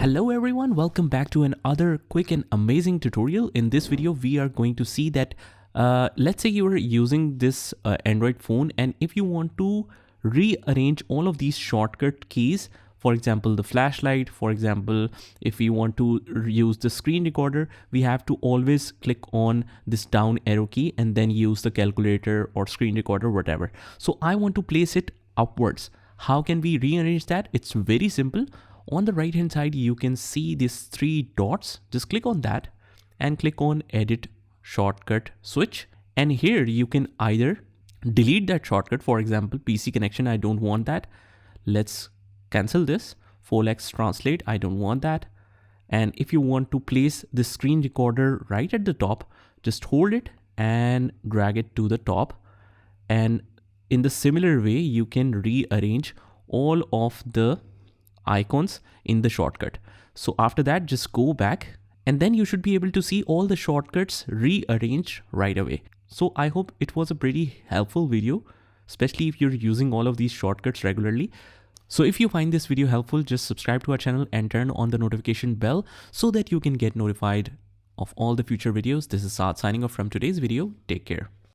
Hello everyone, welcome back to another quick and amazing tutorial. In this video, we are going to see that let's say you are using this Android phone, and if you want to rearrange all of these shortcut keys, for example, the flashlight, for example, if we want to use the screen recorder, we have to always click on this down arrow key and then use the calculator or screen recorder, whatever. So I want to place it upwards. How can we rearrange that? It's very simple. On the right hand side, you can see these three dots. Just click on that and click on edit shortcut switch. And here you can either delete that shortcut, for example, PC connection, I don't want that. Let's cancel this. 4x translate, I don't want that. And if you want to place the screen recorder right at the top, just hold it and drag it to the top. And in the similar way, you can rearrange all of the icons in the shortcut. So after that, just go back and then you should be able to see all the shortcuts rearranged right away. So I hope it was a pretty helpful video, especially if you're using all of these shortcuts regularly. So if you find this video helpful, just subscribe to our channel and turn on the notification bell so that you can get notified of all the future videos. This is Saad signing off from today's video. Take care.